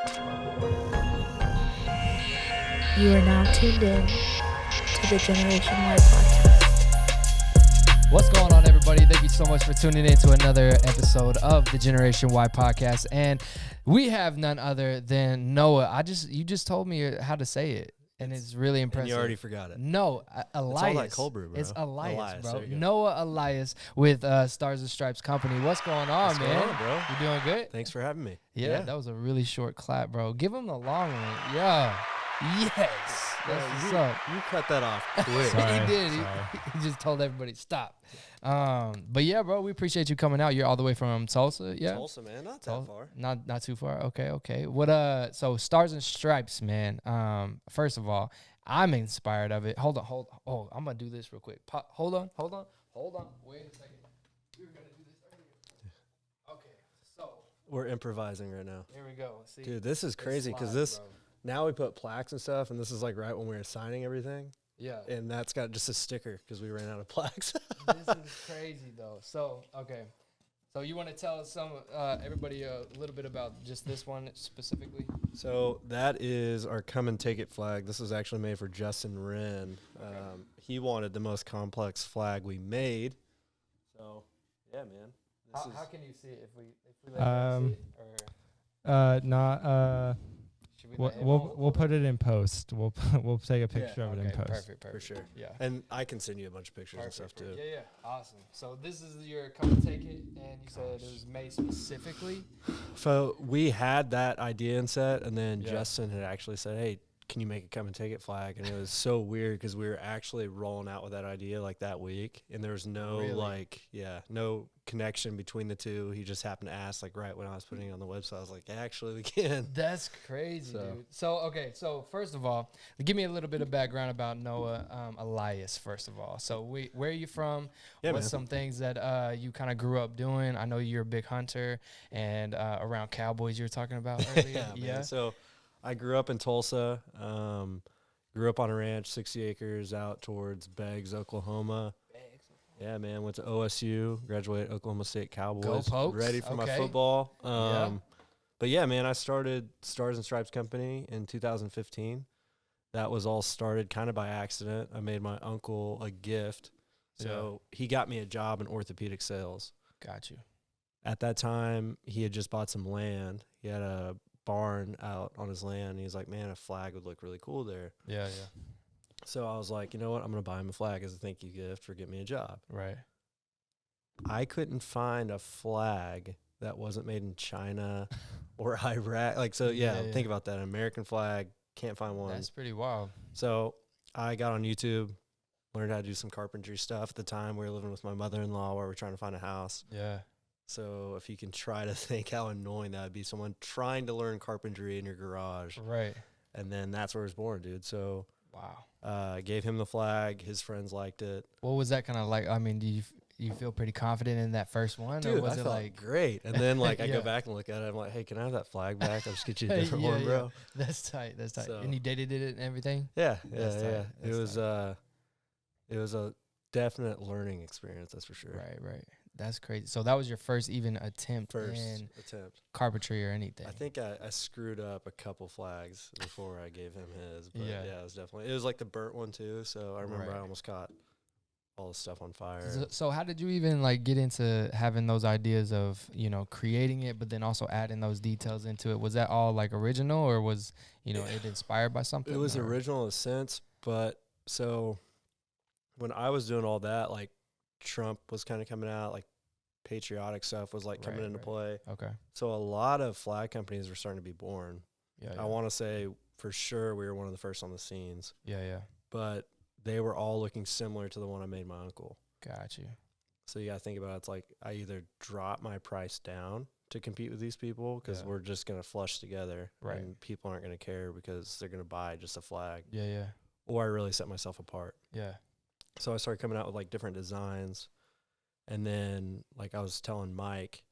You are now tuned in to the GNWY podcast. What's going on, everybody? Thank you so much for tuning in to another episode of the GNWY podcast. And we have none other than Noah. You just told me how to say it, and it's really impressive. And you already forgot it. No, Elias. It's all that cold brew, bro. It's Elias, bro. there you go. Noah Elias with Stars and Stripes Company. What's going on, What's man? going on, bro? You doing good? Thanks for having me. Yeah, that was a really short clap, bro. Give him the long one. Yeah. Yes. That's what's up. You cut that off quick. He did. He just told everybody stop. But yeah, bro, we appreciate you coming out. You're all the way from Tulsa, yeah? Tulsa, man. Not that far. Not too far. Okay. What so Stars and Stripes, man. First of all, I'm inspired of it. Hold on. Oh, I'm gonna do this real quick. Hold on. Wait a second. We were gonna do this earlier. Okay, so We're improvising right now. here we go. See, Dude, this is crazy because now we put plaques and stuff, and this is like right when we were signing everything. Yeah. And that's got just a sticker because we ran out of plaques. This is crazy though. So okay, so you want to tell everybody a little bit about just this one specifically? So that is our Come and Take It flag. This was actually made for Justin Wren. Okay. He wanted the most complex flag we made. So yeah, man. How can you see it if we let them see it, or should we let him hold it We'll for put it in post. We'll take a picture of it in Okay, post. perfect. For sure. Yeah. And I can send you a bunch of pictures and stuff too. Yeah, awesome. So this is your Come and Take It, and you said it was made specifically. So we had that idea in set, and then Yeah. Justin had actually said, "Hey, can you make a Come and Take It flag?" And it was so weird because we were actually rolling out with that idea like that week, and there was no no connection between the two. He just happened to ask like right when I was putting it on the website. I was like, "Actually, we can." That's crazy, So- dude. So first of all, give me a little bit of background about Noah Elias. First of all, so where are you from? Yeah, What's man. some things that you kind of grew up doing? I know you're a big hunter, and around cowboys you were talking about earlier. Yeah, man. So I grew up in Tulsa. Grew up on a ranch, 60 acres out towards Beggs, Oklahoma. Yeah, man. Went to OSU, graduated Oklahoma State Cowboys. Go Pokes. Ready for my Okay. football. Yeah. But yeah, man, I started Stars and Stripes Company in 2015. That was all started kind of by accident. I made my uncle a gift. So he got me a job in orthopedic sales. Got you. At that time, he had just bought some land. He had a barn out on his land. He was like, man, a flag would look really cool there. Yeah. So I was like, you know what? I'm going to buy him a flag as a thank you gift for getting me a job. Right. I couldn't find a flag that wasn't made in China or Iraq. Like, so yeah, Yeah. think about that. An American flag, can't find one. That's pretty wild. So I got on YouTube, learned how to do some carpentry stuff. At the time, we were living with my mother-in-law where we were trying to find a house. Yeah. So if you can try to think how annoying that would be, someone trying to learn carpentry in your garage. Right. And then that's where it was born, dude. So Wow. gave him the flag. His friends liked it. What was that kind of like? I mean, do you feel pretty confident in that first one, Dude, or was I it felt like great. And then like I Yeah. go back and look at it. I'm like, hey, can I have that flag back? I'll just get you a different one, bro. That's tight. So- And you dated it and everything. Yeah, That's tight. yeah. That's It was a definite learning experience, that's for sure. Right. That's crazy. So that was your first even attempt First in attempt. carpentry or anything. I think I screwed up a couple flags before I gave him his. But Yeah. yeah, it was like the burnt one too. So I remember Right. I almost caught all the stuff on fire. So how did you even like get into having those ideas of, creating it, but then also adding those details into it? Was that all like original, or was, it inspired by something? It was or? original in a sense, but so when I was doing all that, like Trump was kind of coming out, like patriotic stuff was like coming Right, into right. play. Okay. So a lot of flag companies were starting to be born. Yeah. I want to say for sure we were one of the first on the scenes, Yeah. but they were all looking similar to the one I made my uncle. Got you. So you got to think about it. It's like I either drop my price down to compete with these people because Yeah. we're just going to flush together Right. and people aren't going to care because they're going to buy just a flag, Yeah. or I really set myself apart. Yeah. So I started coming out with like different designs. And then like I was telling Mike,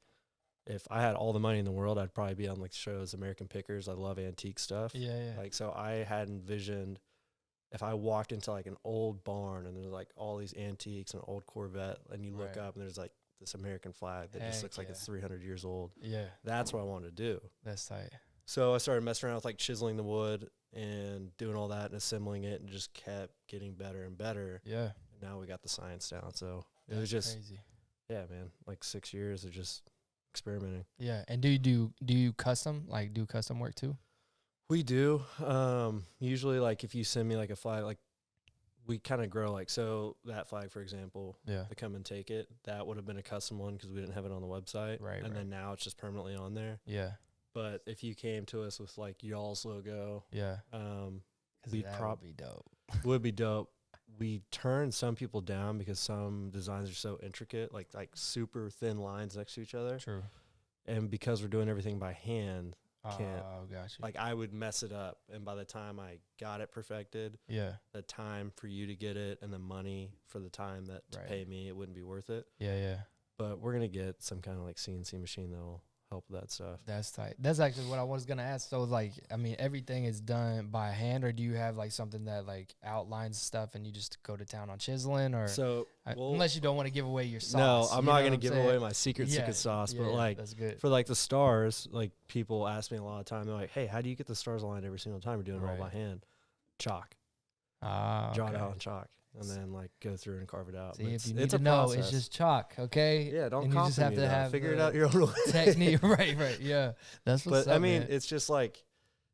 if I had all the money in the world, I'd probably be on like shows, American Pickers. I love antique stuff. Yeah. Like, so I had envisioned if I walked into like an old barn and there's like all these antiques and an old Corvette, and you look Right. up and there's like this American flag that just Heck looks like yeah. it's 300 years old. Yeah. That's what I wanted to do. That's tight. So I started messing around with like chiseling the wood and doing all that and assembling it, and just kept getting better and better. Yeah. And now we got the science down. So it That's was just, crazy. yeah, man, like 6 years of just experimenting. Yeah. And do you custom work too? We do. Usually, like if you send me like a flag, like we kind of grow like, so that flag, for example, Yeah. the Come and Take It, that would have been a custom one because we didn't have it on the website. Right. And then now it's just permanently on there. Yeah. But if you came to us with like y'all's logo, Yeah. we'd That would be dope. would be dope. We turn some people down because some designs are so intricate, like super thin lines next to each other. True. And because we're doing everything by hand, can't. Oh, gotcha. Like I would mess it up, and by the time I got it perfected, Yeah. the time for you to get it and the money for the time that to Right. pay me, it wouldn't be worth it. Yeah. Yeah. But we're gonna get some kind of like CNC machine that'll help with that stuff. That's tight. That's actually what I was gonna ask. So like, I mean, everything is done by hand, or do you have like something that like outlines stuff and you just go to town on chiseling, or So unless you don't want to give away your sauce? no, I'm you not know gonna what give I'm away saying? my secret Yeah, sauce. yeah, But like that's good. for like the stars, like people ask me a lot of time. They're like, "Hey, how do you get the stars aligned every single time? You're doing it all by Right. hand." Chalk, Ah, draw it okay. out on chalk, and then like go through and carve it out. See, But if you need it's to a know, process. it's just chalk, okay? Yeah, don't and you just copy have me, to though. have figure it the out your own way. technique. Right, yeah. That's what's But up, I mean, man. it's just like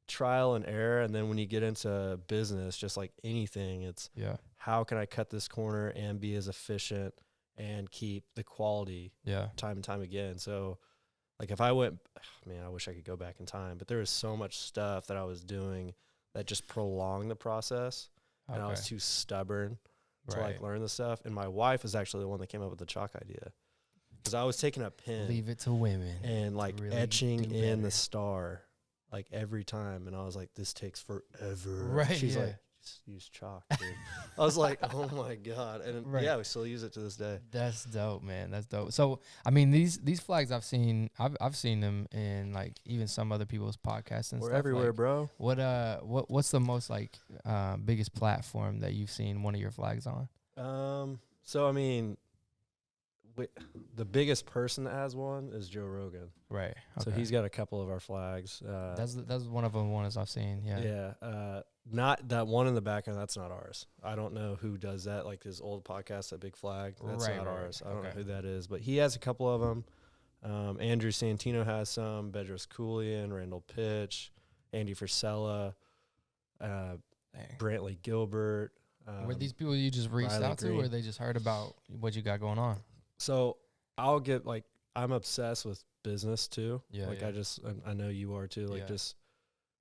trial and error, and then when you get into business, just like anything, it's Yeah, how can I cut this corner and be as efficient and keep the quality yeah, time and time again. So like if I went, man, I wish I could go back in time, but there was so much stuff that I was doing that just prolonged the process, and I was okay. too stubborn to Right. like learn the stuff. And my wife was actually the one that came up with the chalk idea, because I was taking a pen Leave it to women. and like really etching do in better. the star like every time, and I was like, this takes forever. Right, She's yeah. like, just use chalk, dude. I was like, oh my god. And Right. yeah, we still use it to this day. That's dope, man. That's dope. So, I mean, these flags I've seen them in like even some other people's podcasts and We're stuff. everywhere, like, bro. What's the most like biggest platform that you've seen one of your flags on? So I mean, the biggest person that has one is Joe Rogan. Right. So he's got a couple of our flags. that's one of the ones I've seen. Yeah. Yeah. Not that one in the background. That's not ours. I don't know who does that. Like his old podcast, that Big Flag. That's Right, not right, ours. I don't know okay. who that is, but he has a couple of them. Andrew Santino has some. Bedros Koulian, Randall Pitch, Andy Frisella, Dang. Brantley Gilbert. Were these people you just reached Riley out to, Green. or they just heard about what you got going on? So I'll get like, I'm obsessed with business too. Yeah, Like yeah. I know you are too. Like Yeah. just,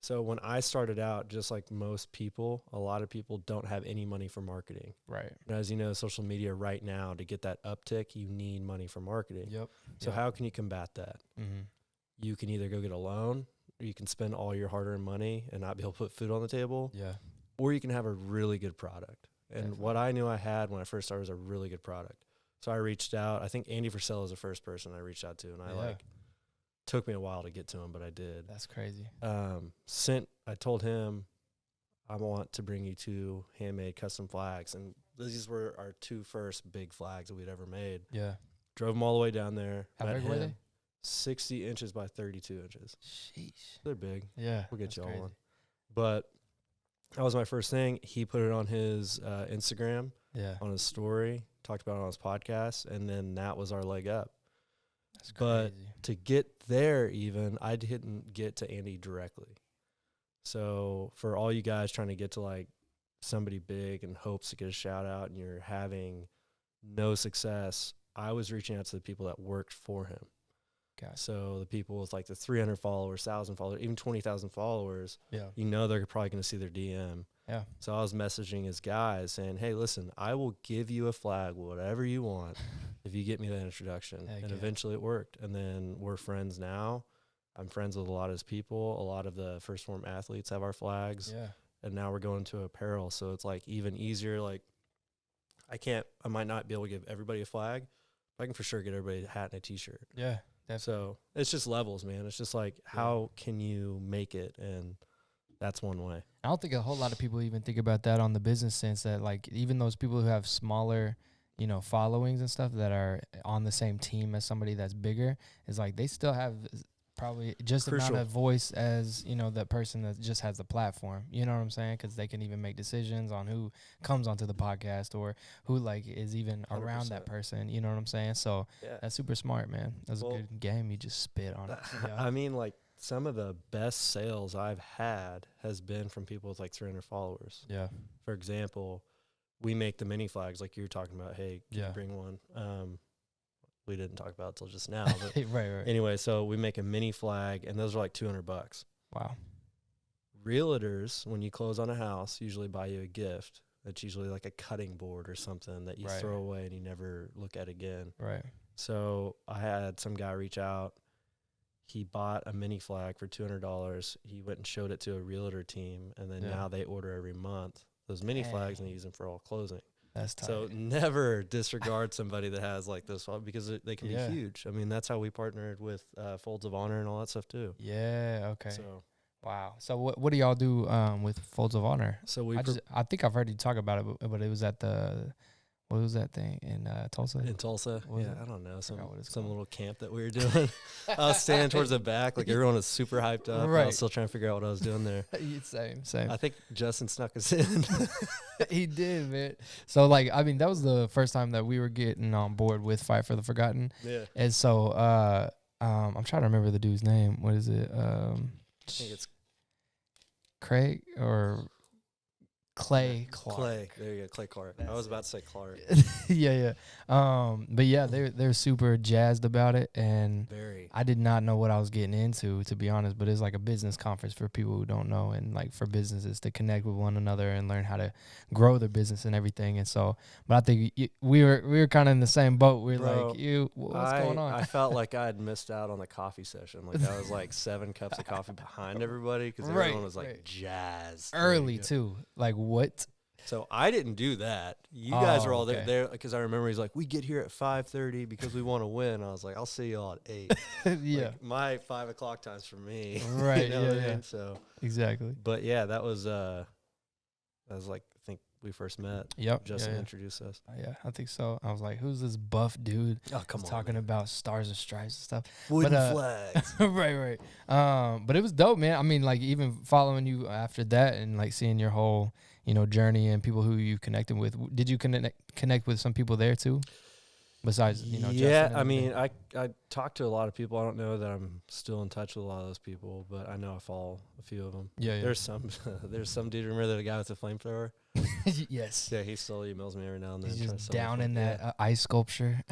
so when I started out, just like most people, a lot of people don't have any money for marketing. Right. And as you know, social media right now, to get that uptick, you need money for marketing. Yep. So how can you combat that? Mm-hmm. You can either go get a loan, or you can spend all your hard-earned money and not be able to put food on the table, Yeah. or you can have a really good product. And Definitely. what I knew I had when I first started was a really good product. So I reached out. I think Andy Frisella is the first person I reached out to, and Yeah. took me a while to get to him, but I did. That's crazy. I told him, I want to bring you 2 handmade custom flags, and these were our 2 first big flags that we'd ever made. Yeah. Drove them all the way down there. How met big were him. they? 60 inches by 32 inches. Sheesh. They're big. Yeah. We'll get that's you all crazy. one. But that was my first thing. He put it on his Instagram, Yeah. on his story, talked about it on his podcast, and then that was our leg up. That's But crazy. to get there even, I didn't get to Andy directly. So for all you guys trying to get to like somebody big and hopes to get a shout out and you're having no success, I was reaching out to the people that worked for him. Gotcha. So the people with like the 300 followers, 1,000 followers, even 20,000 followers, Yeah. you know they're probably going to see their DM. Yeah. So I was messaging his guys saying, hey, listen, I will give you a flag, whatever you want, if you get me that introduction. Heck And yeah. eventually it worked. And then we're friends now. I'm friends with a lot of his people. A lot of the first form athletes have our flags. Yeah. And now we're going to apparel. So it's like even easier. Like I might not be able to give everybody a flag, but I can for sure get everybody a hat and a t-shirt. Yeah. Definitely. So it's just levels, man. It's just like, how can you make it? And that's one way. I don't think a whole lot of people even think about that on the business sense, that like even those people who have smaller, followings and stuff that are on the same team as somebody that's bigger, is like they still have probably just Crucial. amount of voice as, you know, that person that just has the platform. You know what I'm saying? Because they can even make decisions on who comes onto the podcast or who like is even around that 100%. person. You know what I'm saying? So Yeah. that's super smart, man. That's Well, a good game. You just spit on it. Yeah. I mean, like some of the best sales I've had has been from people with like 300 followers. Yeah. For example, we make the mini flags like you were talking about. Hey, can Yeah. you bring one? We didn't talk about it till just now. But right. anyway, so we make a mini flag, and those are like $200. Wow. Realtors, when you close on a house, usually buy you a gift. That's usually like a cutting board or something that you Right. throw away and you never look at again. Right. So I had some guy reach out. He bought a mini flag for $200. He went and showed it to a realtor team, and then Yeah. now they order every month those mini flags, and Dang. they use them for all closing. That's tight. So never disregard somebody that has like this one, because they can Yeah. be huge. I mean, that's how we partnered with Folds of Honor and all that stuff too. yeah. Okay. So Wow. So what do y'all do with Folds of Honor? so we I think I've heard you talk about it, but it was at the what was that thing in Tulsa? in Tulsa, What was yeah, it? I don't know, some what it's some called. little camp that we were doing. I was standing towards the back, like everyone was super hyped up. I Right. was still trying to figure out what I was doing there. Same. I think Justin snuck us in. He did, man. So like, I mean, that was the first time that we were getting on board with Fight for the Forgotten, Yeah, and so I'm trying to remember the dude's name. What is it? I think it's Craig or Clay Clark. Clay. There you go, Clay Clark. I That's was it. about to say Clark. yeah. But yeah, they're super jazzed about it, and Very. I did not know what I was getting into, to be honest. But it's like a business conference for people who don't know, and like for businesses to connect with one another and learn how to grow their business and everything. And so, but I think we were kind of in the same boat. We were Bro, like, what's going on? I felt like I had missed out on the coffee session. Like I was like 7 cups of coffee behind everybody, because Right, everyone was like right. jazzed. Early too. Like what? So I didn't do that. You guys Oh, were all okay. there because I remember he's like, we get here at 5:30 because we want to win. I was like, I'll see y'all at 8. Yeah. Like, my 5 o'clock time's for me. Right, You know yeah, what I yeah. mean? So, Exactly. but yeah, that was like, I think we first met. Yep. Justin yeah. introduced us. Yeah, I think so. I was like, who's this buff dude Oh, come that's on. talking about stars and stripes and stuff? Wooden but, flags. right. But it was dope, man. I mean, like even following you after that and like seeing your whole, you know, journey and people who you connected with. Did you connect with some people there too? Besides, you know, Yeah, Justin and I mean, everything? I talked to a lot of people. I don't know that I'm still in touch with a lot of those people, but I know I follow a few of them. Yeah. There's some dude. Remember the guy with the flamethrower? Yes. Yeah, he still emails me every now and then. He's trying to just sell me down flame- in that Yeah. ice sculpture.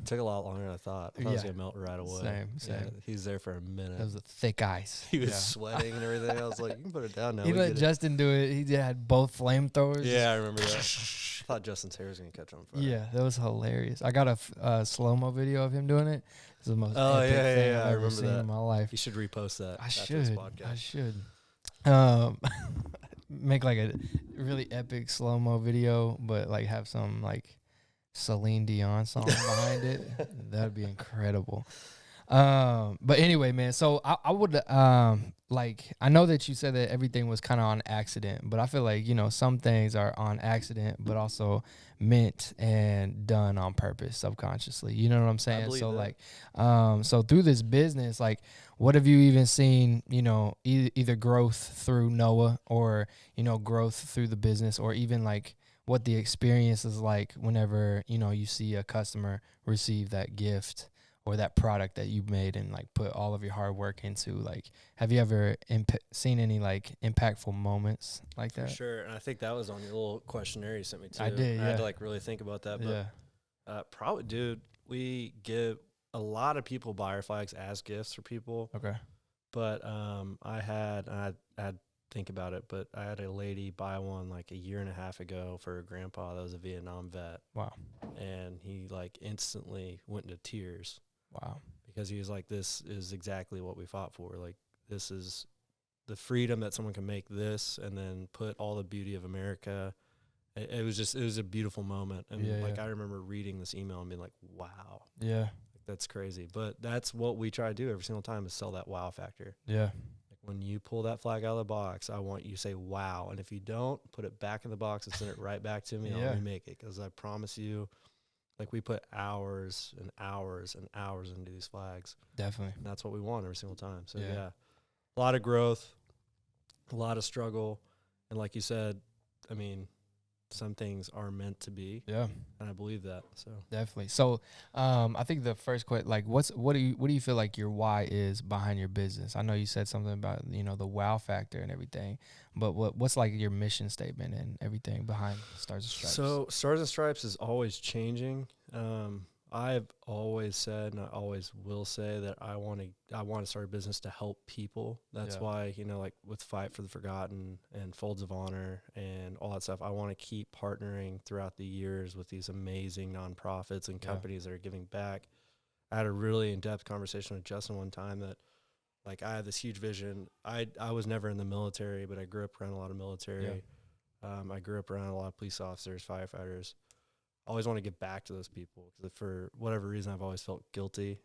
Took a lot longer than I thought. I thought it was Yeah. gonna melt right away. Same. Yeah, he was there for a minute. That was a thick ice. He was Yeah. sweating and everything. I was like, you can put it down now. He we let get it." Justin do it. He had both flamethrowers. Yeah, I remember that. I thought Justin's hair was gonna catch on fire. Yeah, that was hilarious. I got a slow-mo video of him doing it. It's the most Oh, epic yeah, thing yeah, I've I ever remember seen that. in my life. You should repost that. I after this should. podcast. I should. Make like a really epic slow-mo video, but like have some like Celine Dion song behind it. That'd be incredible. But anyway, man, so I would like, I know that you said that everything was kind of on accident, but I feel like, you know, some things are on accident, but also meant and done on purpose subconsciously. You know what I'm saying? believe So that. like, so through this business, like, what have you even seen, you know, either growth through Noah or, you know, growth through the business, or even like what the experience is like whenever, you know, you see a customer receive that gift or that product that you made and like put all of your hard work into? Like, have you ever seen any like impactful moments like For that? sure. And I think that was on your little questionnaire you sent me too. I did, I had yeah. to like really think about that. But Yeah. probably, dude, we give a lot of people buy our flags as gifts for people. Okay. But I had think about it, but I had a lady buy one like a year and a half ago for her grandpa that was a Vietnam vet. Wow. And he like instantly went into tears Wow. because he was like, this is exactly what we fought for. Like, this is the freedom that someone can make this and then put all the beauty of America. It was a beautiful moment. And Yeah, like, yeah. I remember reading this email and being like, wow, Yeah. that's crazy. But that's what we try to do every single time, is sell that wow factor. Yeah. Like, when you pull that flag out of the box, I want you to say wow. And if you don't, put it back in the box and send it right back to me. Yeah. I'll remake it, because I promise you Like we put hours and hours and hours into these flags. Definitely. And that's what we want every single time. So Yeah. yeah, a lot of growth, a lot of struggle. And like you said, I mean, some things are meant to be. Yeah. And I believe that. So Definitely. So, I think the first question, like, what do you feel like your why is behind your business? I know you said something about, you know, the wow factor and everything, but what's like your mission statement and everything behind Stars and Stripes? So Stars and Stripes is always changing. I've always said, and I always will say, that I want to start a business to help people. That's Yeah. why, you know, like with Fight for the Forgotten and Folds of Honor and all that stuff, I want to keep partnering throughout the years with these amazing nonprofits and Yeah. companies that are giving back. I had a really in-depth conversation with Justin one time that, like, I have this huge vision. I was never in the military, but I grew up around a lot of military. I grew up around a lot of police officers, firefighters. I always want to get back to those people because for whatever reason, I've always felt guilty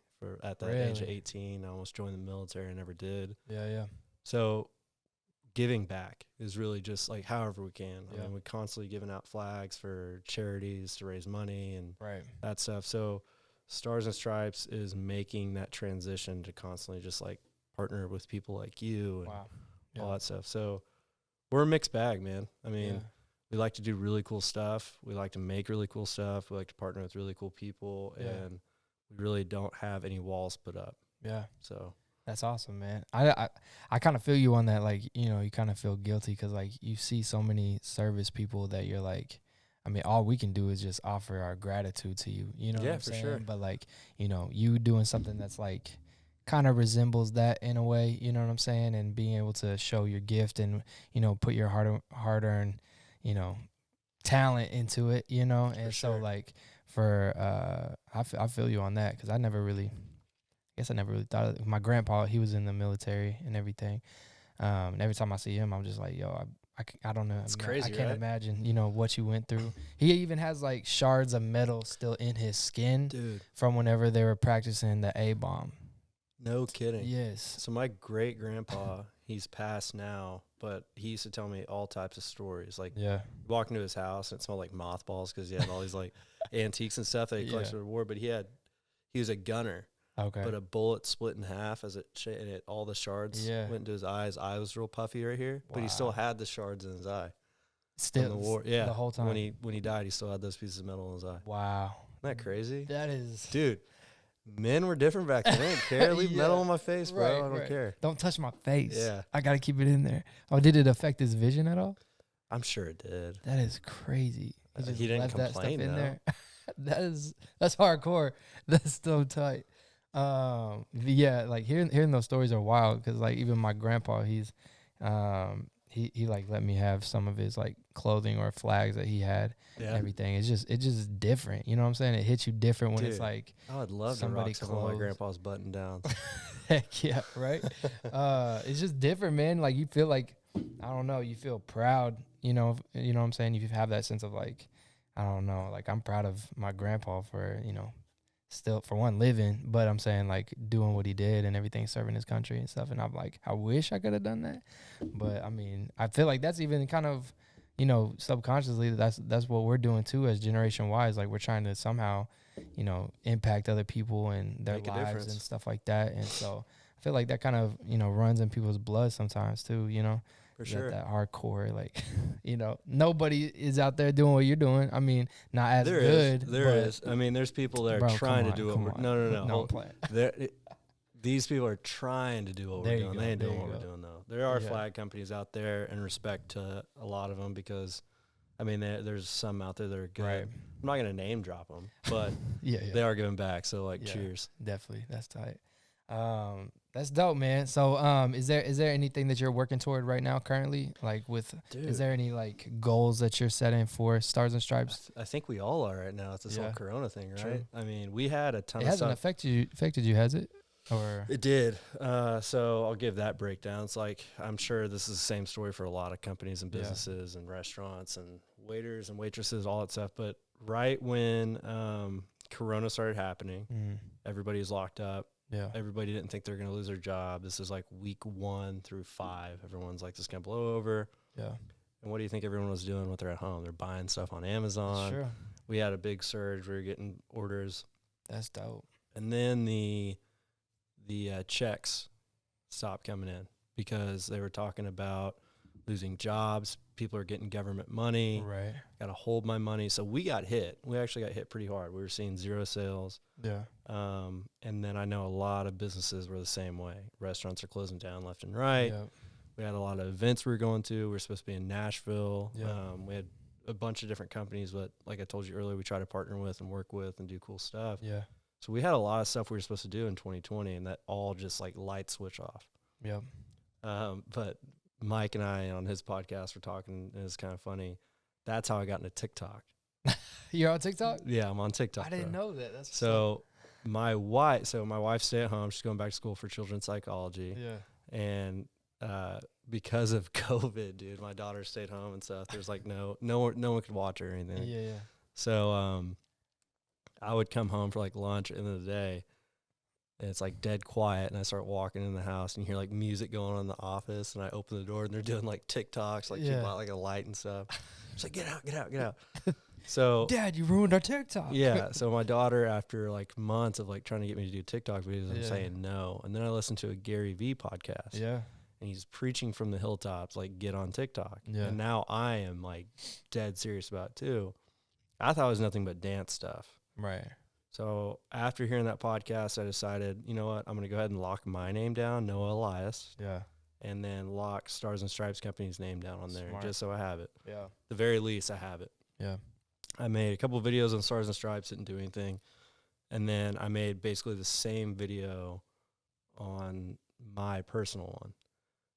at that age of Really? 18. I almost joined the military. I never did. Yeah. So giving back is really just like however we can. I Yeah. mean, we're constantly giving out flags for charities to raise money and Right. that stuff. So Stars and Stripes is making that transition to constantly just like partner with people like you and Wow. all that stuff. So we're a mixed bag, man. I mean, Yeah. we like to do really cool stuff. We like to make really cool stuff. We like to partner with really cool people, Yeah. and we really don't have any walls put up. Yeah. So That's awesome, man. I kind of feel you on that. Like, you know, you kind of feel guilty because, like, you see so many service people that you're like, I mean, all we can do is just offer our gratitude to you. You know what Yeah, I'm for saying? sure. But, like, you know, you doing something that's, like, kind of resembles that in a way, you know what I'm saying? And being able to show your gift and, you know, put your hard-earned, you know, talent into it, you know? And so, sure. like, I feel you on that because I never really thought of it. My grandpa, he was in the military and everything. And every time I see him, I'm just like, yo, I don't know. It's I mean, crazy, I can't right? imagine, you know, what you went through. He even has like shards of metal still in his skin dude, from whenever they were practicing the A-bomb. no kidding. Yes. So my great grandpa, he's passed now, but he used to tell me all types of stories. Like Yeah. walk into his house and it smelled like mothballs because he had all these like antiques and stuff that he collected Yeah. for war. But he was a gunner. Okay. But a bullet split in half as all the shards Yeah. went into his eye. His eye was real puffy right here, but he still Wow. had the shards in his eye Still from the war. Yeah, the whole time. when he died, he still had those pieces of metal in his eye. Wow. Isn't that crazy, That is. dude? Men were different back then. I didn't care. Leave metal Yeah. on my face, bro. Right, I don't right. care. Don't touch my face. Yeah. I got to keep it in there. Oh, did it affect his vision at all? I'm sure it did. That is crazy. He didn't left that stuff complain, in though. there. That's hardcore. That's so tight. Yeah, like hearing those stories are wild because like even my grandpa, he's he like let me have some of his like clothing or flags that he had and Yeah, everything. It's just different. You know what I'm saying? It hits you different when it's Dude. like I would love to somebody rock some of my clothes. grandpa's button downs. heck yeah, right? It's just different, man. Like you feel like I don't know, you feel proud, you know what I'm saying? You have that sense of like, I don't know, like I'm proud of my grandpa for, you know, still for one living, but I'm saying like doing what he did and everything, serving his country and stuff. And I'm like, I wish I could have done that. But I mean, I feel like that's even kind of, you know, subconsciously that's what we're doing too as Generation Y is like we're trying to somehow, you know, impact other people and their Make a lives difference. and stuff like that. And so I feel like that kind of, you know, runs in people's blood sometimes too, you know. For You got sure. that hardcore, like, you know, nobody is out there doing what you're doing. I mean, not as good. There but is. I mean, there's people that are Bro, trying come to do on, what come we're. on. No. No, I'm Hold- playing. These people are trying to do what There we're you doing. go, They ain't there doing you what go. we're doing though. There are Yeah. flag companies out there, and respect to a lot of them because, I mean, there's some out there that are good. Right. I'm not gonna name drop them, but Yeah. they are giving back. So like, Yeah. cheers. Definitely. That's tight. That's dope, man. So, is there anything that you're working toward right now currently? Like Dude, is there any like goals that you're setting for Stars and Stripes? I think we all are right now. It's this whole Yeah. Corona thing, right? True. I mean, we had a ton It of hasn't stuff. affected you, has it? Or It did. So I'll give that breakdown. It's like, I'm sure this is the same story for a lot of companies and Yeah. businesses and restaurants and waiters and waitresses, all that stuff. But right when Corona started happening, everybody's locked up. yeah. Everybody didn't think they were going to lose their job. This is like week 1 through 5. Everyone's like, this is going to blow over. Yeah. And what do you think everyone was doing when they're at home? They're buying stuff on Amazon. Sure. we had a big surge. We were getting orders. That's dope. And then the checks stopped coming in because they were talking about losing jobs. People are getting government money. Right. Got to hold my money. So we got hit. We actually got hit pretty hard. We were seeing 0 sales. Yeah. And then I know a lot of businesses were the same way. Restaurants are closing down left and right. Yep. We had a lot of events we were going to. We were supposed to be in Nashville. Yeah. We had a bunch of different companies, but like I told you earlier, we try to partner with and work with and do cool stuff. Yeah. So we had a lot of stuff we were supposed to do in 2020, and that all just like light switch off. Yep. But Mike and I on his podcast were talking, and it's kind of funny. That's how I got into TikTok. You're on TikTok? Yeah, I'm on TikTok. I didn't know that. That's so my wife stayed at home. She's going back to school for children's psychology. Yeah. And because of COVID, dude, my daughter stayed home and stuff. There's like no one could watch her or anything. Yeah. Yeah. So I would come home for like lunch at the end of the day, and it's like dead quiet, and I start walking in the house, and you hear like music going on in the office, and I open the door, and they're doing like TikToks, like she bought like a light and stuff. She's like, get out. So Dad, you ruined our TikTok. yeah, so my daughter, after like months of like trying to get me to do TikTok videos, I'm saying no. And then I listened to a Gary V podcast. Yeah. And he's preaching from the hilltops, like, get on TikTok. Yeah. And now I am like dead serious about it too. I thought it was nothing but dance stuff. Right. So after hearing that podcast, I decided, you know what, I'm going to go ahead and lock my name down, Noah Elias, Yeah. and then lock Stars and Stripes Company's name down on there, Smart. just so I have it. Yeah. The very least, I have it. Yeah. I made a couple of videos on Stars and Stripes, didn't do anything. And then I made basically the same video on my personal one.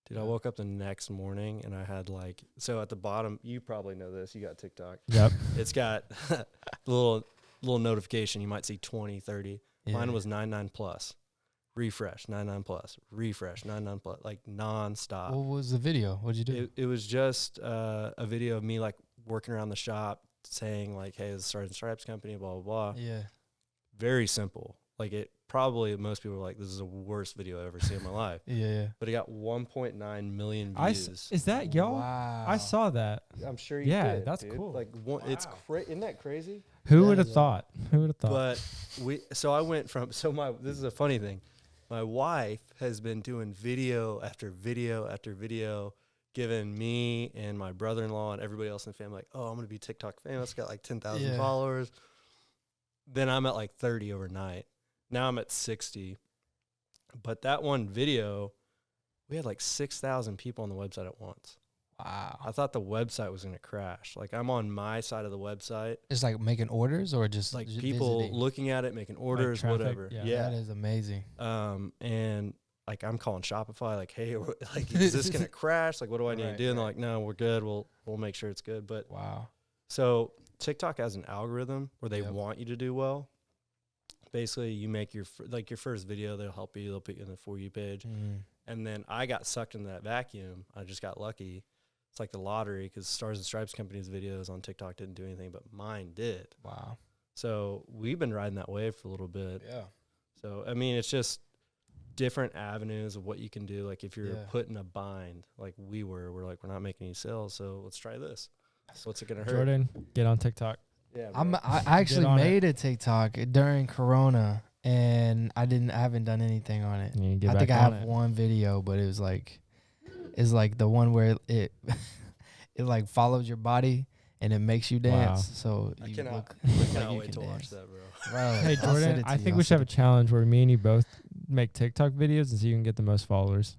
Dude, I woke up the next morning and I had like, so at the bottom, you probably know this, you got TikTok. Yep. It's got a little notification. You might see 20, 30. Yeah. Mine was 99 plus. Refresh, 99 plus. Refresh, 99 plus. Like nonstop. What was the video? What'd you do? It was just a video of me like working around the shop saying like, hey, this is Stars and Stripes Company, blah, blah, blah. Yeah. Very simple. Like it probably, most people were like, this is the worst video I've ever seen in my life. Yeah. But it got 1.9 million I views. is that y'all? Wow. I saw that. I'm sure you Yeah, did, that's dude. cool. Like it's isn't that crazy? Who That would have is thought? Who would have thought? But I went from this is a funny thing. My wife has been doing video after video after video, giving me and my brother-in-law and everybody else in the family like, oh, I'm gonna be TikTok famous. Got like 10,000 followers. Then I'm at like 30 overnight. Now I'm at 60. But that one video, we had like 6,000 people on the website at once. Wow. I thought the website was going to crash. Like I'm on my side of the website. It's like making orders or just Like just people visiting? looking at it, making orders, traffic, whatever. yeah. That is amazing. And like I'm calling Shopify, like, hey, like, is this going to crash? Like, what do I need to do? And they're like, no, we're good. We'll make sure it's good. But Wow. so TikTok has an algorithm where they want you to do well. Basically, you make your first video, they'll help you. They'll put you in the For You page. Mm. And then I got sucked into that vacuum. I just got lucky. It's like the lottery because Stars and Stripes Company's videos on TikTok didn't do anything, but mine did. Wow. So we've been riding that wave for a little bit. Yeah. So, I mean, it's just different avenues of what you can do. Like if you're put in a bind, like we're like, we're not making any sales, so let's try this. What's it going to hurt? Jordan, get on TikTok. Yeah, I actually made a TikTok during Corona, and I haven't done anything on it. You get I back think I on have it. one video, but it's like the one where it like follows your body and it makes you dance. Wow. So I you cannot look cannot you wait to can watch dance. that, bro. Bro, Hey I'll send Jordan, it to I you. think I'll we should have a send challenge where me and you both make TikTok videos and see who can get the most followers.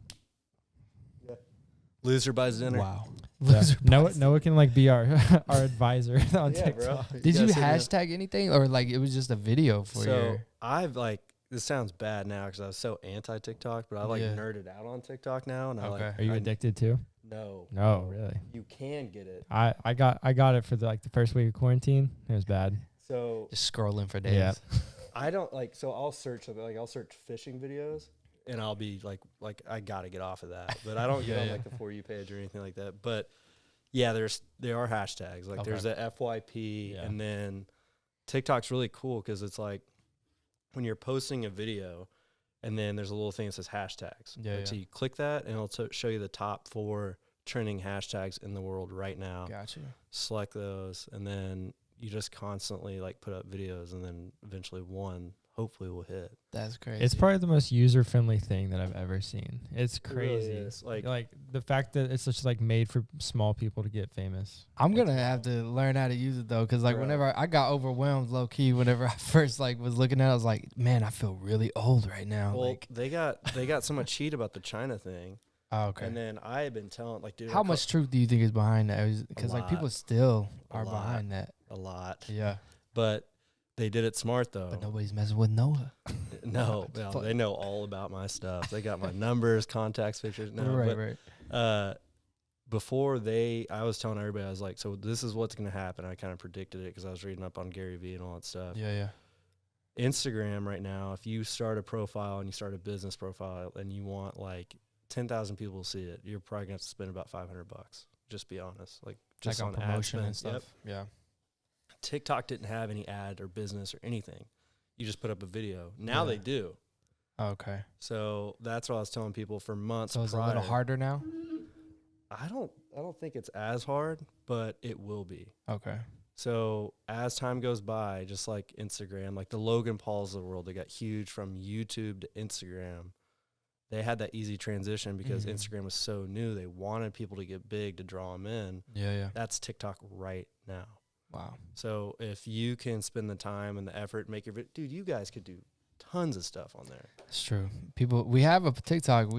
Loser buys it. dinner. Wow. Yeah. Loser buys Noah can like be our advisor on Yeah, TikTok. bro. Did you gotta send me a- hashtag anything, or like it was just a video for So your? I've like, this sounds bad now because I was so anti TikTok, but I like nerded out on TikTok now, and I like. Okay. Are you addicted too? No. No, really. You can get it. I got it for the first week of quarantine. It was bad. So Just scrolling for days. Yeah. I don't like. So I'll search something. Like I'll search fishing videos, and I'll be like I gotta get off of that. But I don't get on like the For You page or anything like that. But yeah, there are hashtags. Like there's a FYP, and then TikTok's really cool because it's like when you're posting a video, and then there's a little thing that says hashtags. So you click that, and it'll show you the top 4 trending hashtags in the world right now. Gotcha. Select those, and then you just constantly like put up videos, and then eventually one hopefully will hit. That's crazy. It's probably the most user-friendly thing that I've ever seen. It's It really crazy. is. Like the fact that it's just like made for small people to get famous. I'm gonna have to learn how to use it though, because like Bro. whenever I got overwhelmed low key, whenever I first like was looking at it, I was like, man, I feel really old right now. well, Like, they got so much heat about the China thing. oh, okay. And then I had been telling, like, dude, How much truth do you think is behind that? Because like lot. people still A are lot. behind that. a lot, Yeah, but they did it smart though. but nobody's messing with Noah. No, they know all about my stuff. They got my numbers, contacts, pictures. No, right. before I was telling everybody, I was like, so this is what's going to happen. I kind of predicted it because I was reading up on Gary Vee and all that stuff. Yeah. Instagram right now, if you start a profile and you start a business profile and you want like 10,000 people to see it, you're probably going to have to spend about $500. Just be honest. Like just Like on ad promotion spend. and stuff. Yep. Yeah. TikTok didn't have any ad or business or anything. You just put up a video. Now Yeah. they do. Okay. So that's what I was telling people for months. So it's a prior. little harder now. I don't think it's as hard, but it will be. Okay. So as time goes by, just like Instagram, like the Logan Pauls of the world, they got huge from YouTube to Instagram. They had that easy transition because Mhm. Instagram was so new. They wanted people to get big to draw them in. Yeah. That's TikTok right now. Wow. So if you can spend the time and the effort, make your dude, you guys could do tons of stuff on there. It's true. We have a TikTok.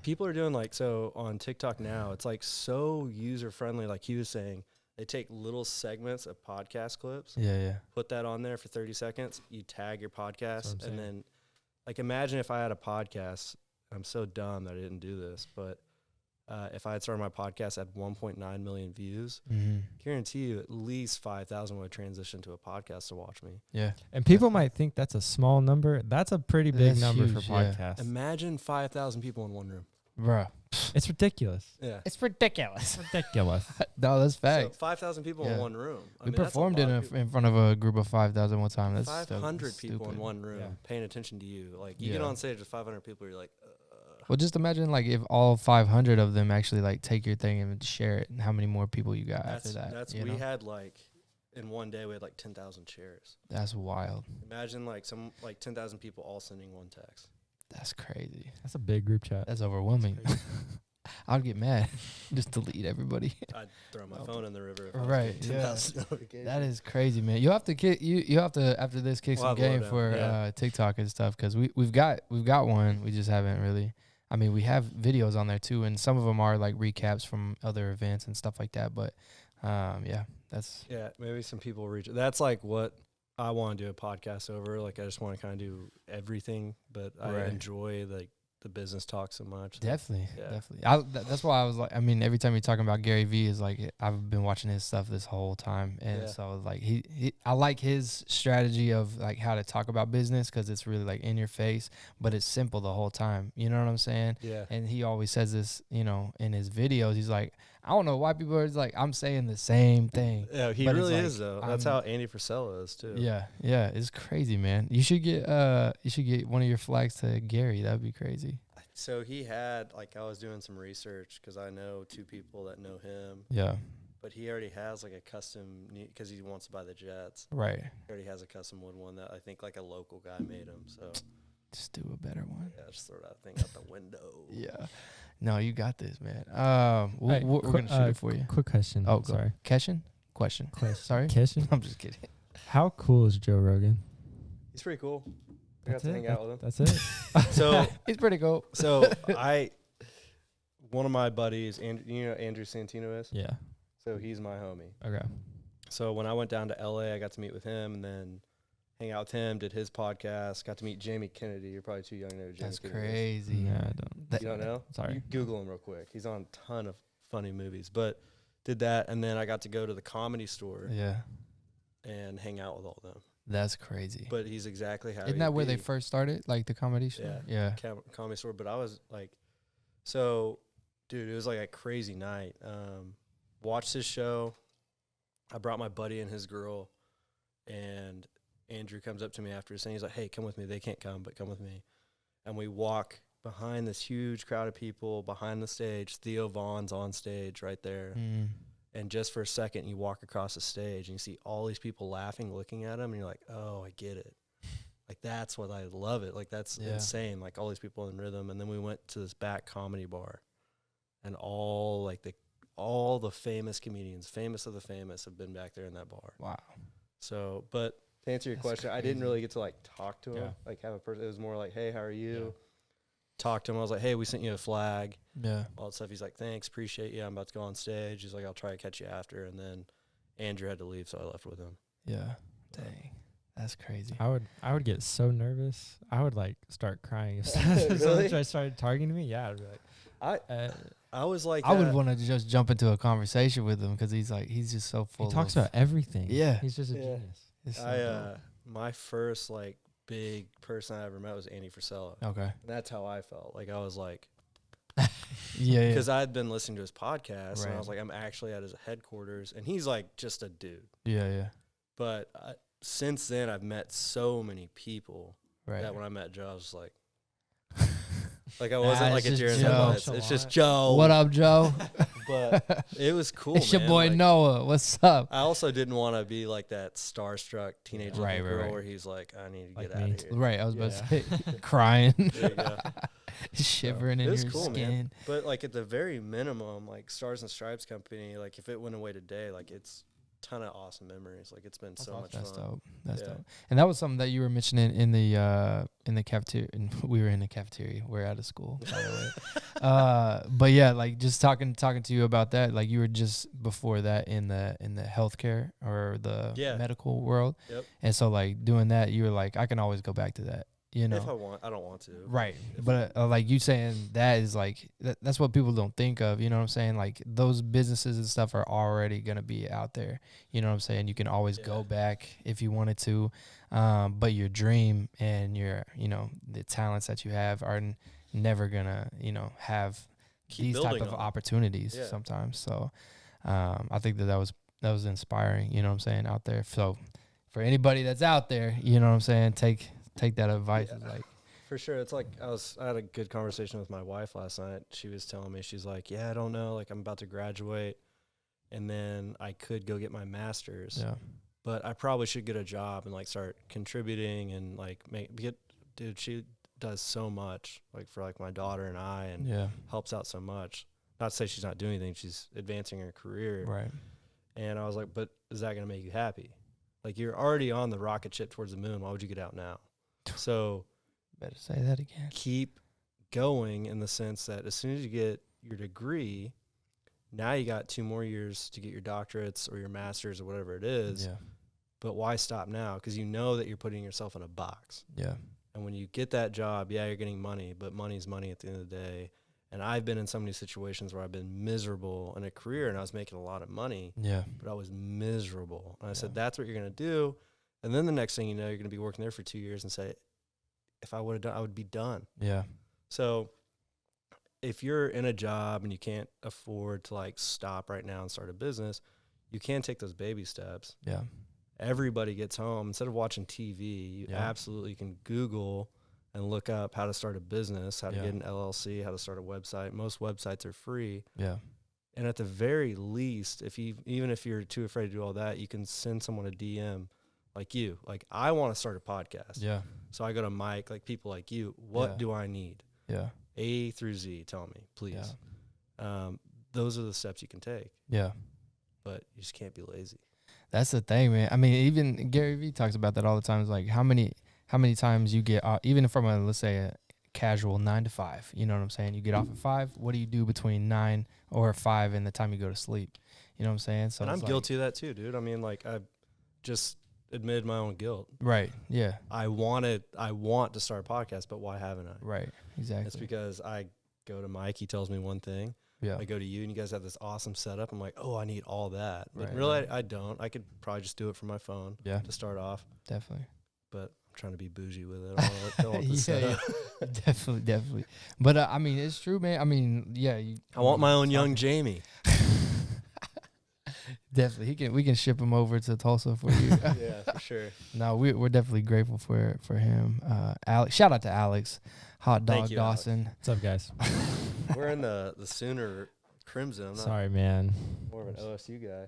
People are doing like, so on TikTok now, it's like so user friendly. Like he was saying, they take little segments of podcast clips, Yeah. put that on there for 30 seconds. You tag your That's what podcast, I'm saying. and then like imagine if I had a podcast. I'm so dumb that I didn't do this, but if I had started my podcast at 1.9 million views, Mm-hmm. guarantee you at least 5,000 would transition to a podcast to watch me. Yeah. And people might think that's a small number. That's a pretty big That's number huge, for yeah. podcasts. Imagine 5,000 people in one room. Bruh. It's ridiculous. Yeah. It's ridiculous. Ridiculous. No, that's So fact. 5,000 people in Yeah. one room. We performed in front of a group of 5,000 one time. That's 500 people in stupid. one room Yeah. paying attention to you. Like you get Yeah. on stage with 500 people, you're like, Well, just imagine like if all 500 of them actually like take your thing and share it, and how many more people you got after that. That's you we know? had like in one day we had like 10,000 shares. That's wild. Imagine like 10,000 people all sending one text. That's crazy. That's a big group chat. That's overwhelming. crazy. I'd get mad. Just delete everybody. I'd throw my Oh, phone in the river. If I was right, getting yeah. 10,000 notifications. That is crazy, man. You have to you have to after this kick We'll some have a game lowdown, for yeah. TikTok and stuff because we've got one. We just haven't really. I mean, we have videos on there too, and some of them are like recaps from other events and stuff like that. But yeah, that's Yeah, maybe some people reach. That's like what I want to do a podcast over. Like I just want to kind of do everything, but I Right. enjoy like the business talk so much. definitely. Yeah. That's why I was like, I mean, every time you're talking about Gary Vee, is like I've been watching his stuff this whole time, and Yeah. so like I like his strategy of like how to talk about business because it's really like in your face, but it's simple the whole time. You know what I'm saying? Yeah. And he always says this, you know, in his videos. He's like, I don't know why people are like, I'm saying the same thing. Yeah, he But it's really like, is though. That's I'm- how Andy Frisella is too. Yeah, it's crazy, man. You should get one of your flags to Gary. That'd be crazy. So he had like I was doing some research because I know two people that know him, Yeah, but he already has like a custom because he wants to buy the jets. right. He already has a custom wood one that I think like a local guy made him. So Just do a better one. yeah, just throw that thing out the window. Yeah. No, you got this, man. Hey, We're gonna shoot it for you. Quick question. Oh, go. sorry. Question. Sorry. Question. I'm just kidding. How cool is Joe Rogan? He's pretty cool. I got to hang out with him. That's it. So He's pretty cool. So one of my buddies, you know who Andrew Santino is? Yeah. So he's my homie. Okay. So when I went down to LA, I got to meet with him and then hang out with him, did his podcast, got to meet Jamie Kennedy. You're probably too young to know who Jamie That's Kennedy is. crazy. Yeah, I don't. That- You don't know? Sorry. You Google him real quick. He's on a ton of funny movies. But did that, and then I got to go to the Comedy Store Yeah. and hang out with all of them. That's crazy. But he's exactly how Isn't that where they first started? Like the comedy show? Yeah. Yeah. Comedy Store. But I was like, so, dude, it was like a crazy night. Watched his show. I brought my buddy and his girl, and Andrew comes up to me after saying, he's like, hey, come with me. They can't come, but come with me. And we walk behind this huge crowd of people behind the stage. Theo Vaughn's on stage right there. Mm. And just for a second, you walk across the stage and you see all these people laughing, looking at him, and you're like, oh, I get it. Like, that's what I love it. Like, that's insane. Like, all these people in rhythm. And then we went to this back comedy bar, and all the famous comedians, famous of the famous, have been back there in that bar. Wow. So, but to answer your question, I didn't really get to, like, talk to him, like, have a person. It was more like, hey, how are you? Yeah. Talk to him. I was like, hey, we sent you a flag. Yeah. All that stuff. He's like, thanks, appreciate you. I'm about to go on stage. He's like, I'll try to catch you after. And then Andrew had to leave, so I left with him. Yeah. Dang. That's crazy. I would get so nervous. I would like start crying if Really? someone started targeting me. Yeah, I'd be like, I was like, I would want to just jump into a conversation with him because he's just so full. he talks about everything. Yeah. He's just a genius. It's so dope. My first like big person I ever met was Andy Frisella. Okay. And that's how I felt. Like, I was like, yeah. because I had been listening to his podcast, and Right. I was like, I'm actually at his headquarters, and he's like just a dude. Yeah. But since then, I've met so many people Right. that when I met Joe, I was like, I wasn't like it's a deer in just the Joe. headlights. It's just Joe. What up, Joe? But it was cool. It's your man. boy Like, Noah. What's up? I also didn't want to be like that starstruck teenage Right, girl right. where he's like, I need to Like get me. out of here. Right. I was about to say, crying, There you go. shivering It in was your cool, skin. man. But like at the very minimum, like Stars and Stripes Company, like if it went away today, like it's a ton of awesome memories. Like it's been so much That's fun. dope. That's Yeah. dope. And that was something that you were mentioning in the cafeteria. And we were in the cafeteria. We're out of school, by the way. But yeah, like just talking to you about that. Like you were just before that in the healthcare or the medical world. Yep. And so like doing that, you were like, I can always go back to that. You know, If I want, I don't want to. right. But like you saying that is like that's what people don't think of. You know what I'm saying? Like those businesses and stuff are already gonna be out there. You know what I'm saying? You can always go back if you wanted to, but your dream and your the talents that you have are never gonna have Keep these type building of on it. opportunities sometimes. So I think that was inspiring. You know what I'm saying, out there. So for anybody that's out there, you know what I'm saying, take that advice. Is like For sure. It's like I had a good conversation with my wife last night. She was telling me, she's like, yeah, I don't know. Like I'm about to graduate and then I could go get my master's. Yeah. But I probably should get a job and like start contributing and like dude, she does so much like for like my daughter and I and helps out so much. Not to say she's not doing anything, she's advancing her career. Right. And I was like, but is that going to make you happy? Like you're already on the rocket ship towards the moon. Why would you get out now? So better say that again. Keep going in the sense that as soon as you get your degree, now you got 2 more years to get your doctorates or your master's or whatever it is. Yeah. But why stop now? Because you know that you're putting yourself in a box. Yeah. And when you get that job, you're getting money, but money's money at the end of the day. And I've been in so many situations where I've been miserable in a career and I was making a lot of money. Yeah. But I was miserable. And I said, that's what you're going to do. And then the next thing you know, you're going to be working there for 2 years and say, if I would have done, I would be done. Yeah. So if you're in a job and you can't afford to like stop right now and start a business, you can take those baby steps. Yeah. Everybody gets home. Instead of watching TV, you absolutely can Google and look up how to start a business, how to get an LLC, how to start a website. Most websites are free. Yeah. And at the very least, even if you're too afraid to do all that, you can send someone a DM like you. Like, I want to start a podcast. Yeah. So I go to Mike, like people like you, what do I need? Yeah. A through Z, tell me, please. Yeah. Those are the steps you can take. Yeah. But you just can't be lazy. That's the thing, man. I mean, even Gary Vee talks about that all the time. It's like how many times you get, even from let's say a casual 9 to 5, you know what I'm saying? You get off at 5. What do you do between 9 or 5 and the time you go to sleep? You know what I'm saying? So and I'm guilty of that too, dude. I mean, like I just admitted my own guilt. Right. Yeah. I want to start a podcast, but why haven't I? Right. Exactly. It's because I go to Mike, he tells me one thing. Yeah. I go to you and you guys have this awesome setup. I'm like, oh, I need all that. But Right, really, I don't. I could probably just do it from my phone to start off. Definitely. But I'm trying to be bougie with it. I don't want this setup. Definitely. But I mean, it's true, man. I mean, yeah. I want my own young Jamie. Definitely. We can ship him over to Tulsa for you. Yeah, for sure. No, we're definitely grateful for him. Alex, shout out to Alex, Hot Dog you, Dawson. Alex. What's up, guys? We're in the Sooner Crimson. I'm not Sorry, man. more of an OSU guy.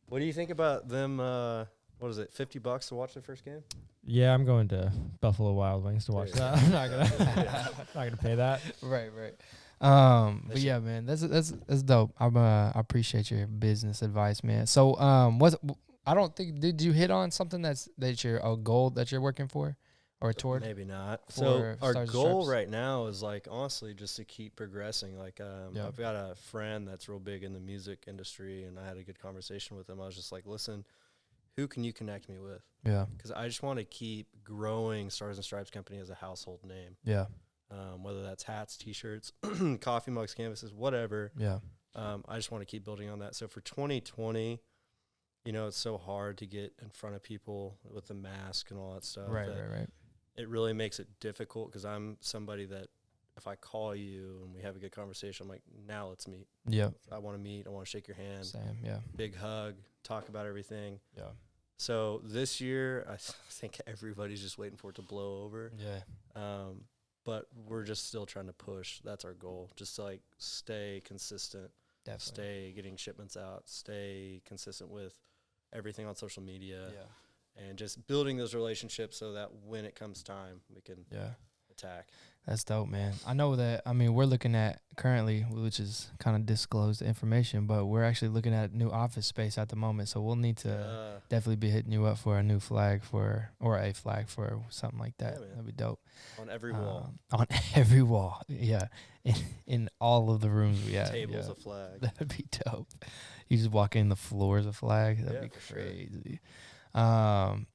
What do you think about them? What is it? $50 to watch their first game? Yeah, I'm going to Buffalo Wild Wings to watch There that. I'm not gonna not gonna pay that. Right. But yeah, man, that's dope. I appreciate your business advice, man. So I don't think, did you hit on something that's a goal that you're working for or toward? Maybe not. For So our Stars and goal Stripes? right now is like honestly just to keep progressing. Like Yeah. I've got a friend that's real big in the music industry, and I had a good conversation with him. I was just like, listen, who can you connect me with? Yeah. Because I just want to keep growing Stars and Stripes Company as a household name. Yeah. Whether that's hats, T-shirts, coffee mugs, canvases, whatever. Yeah. I just want to keep building on that. So for 2020, you know, it's so hard to get in front of people with the mask and all that stuff. Right. It really makes it difficult because I'm somebody that if I call you and we have a good conversation, I'm like, now let's meet. Yeah. I want to meet. I want to shake your hand. Same. Yeah. Big hug. Talk about everything. Yeah. So this year, I think everybody's just waiting for it to blow over. Yeah. But we're just still trying to push. That's our goal. Just to like stay consistent. Definitely. Stay getting shipments out. Stay consistent with everything on social media. Yeah. And just building those relationships so that when it comes time, we can attack. That's dope, man. I know that, I mean, we're looking at currently, which is kind of disclosed information, but we're actually looking at new office space at the moment. So we'll need to definitely be hitting you up for a new flag or a flag for something like that. Yeah, That'd be dope. On every wall. On every wall. Yeah. In all of the rooms we have. Tables yeah. of flag. That'd be dope. You just walk in, the floors of flag. That'd be for crazy.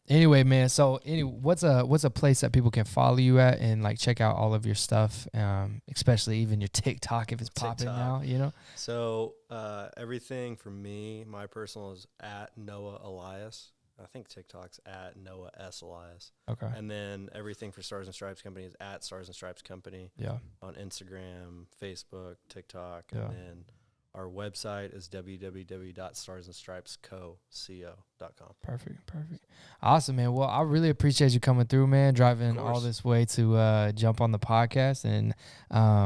Anyway, man, so what's a place that people can follow you at and like check out all of your stuff, especially even your TikTok if it's popping now, you know? So everything for me, my personal is at Noah Elias. I think TikTok's at Noah S. Elias. Okay. And then everything for Stars and Stripes Company is at Stars and Stripes Company. Yeah. On Instagram, Facebook, TikTok, Yeah. and then our website is www.starsandstripesco.com. Perfect. Awesome, man. Well, I really appreciate you coming through, man, driving all this way to jump on the podcast. And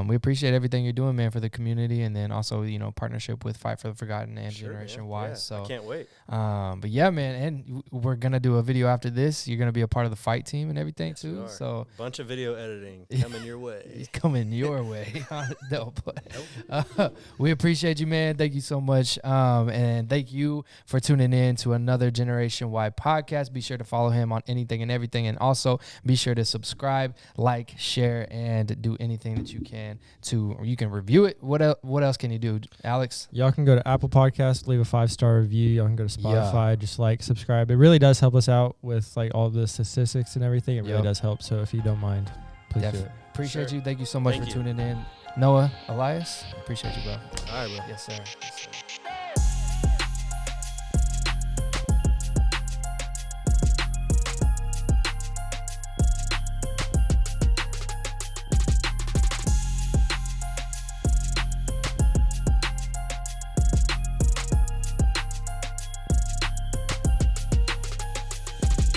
we appreciate everything you're doing, man, for the community. And then also, you know, partnership with Fight for the Forgotten and Generation Y. Yeah, so I can't wait. But yeah, man. And we're going to do a video after this. You're going to be a part of the fight team and everything, Yes, too. we are. So Bunch of video editing coming your way. He's coming your way. Dope. We appreciate you, man. Thank you so much. And thank you for tuning in to another Generation Y podcast. Be sure to follow him on anything and everything. And also be sure to subscribe, like, share, and do anything that you can you can review it. What else can you do, Alex? Y'all can go to Apple Podcasts, leave a 5-star review. Y'all can go to Spotify, just like subscribe. It really does help us out with like all the statistics and everything. It really does help. So if you don't mind, please do it. Appreciate you. Thank you so much Thank for you. tuning in. Noah, Elias, appreciate you, bro. All right, bro. Yes, sir.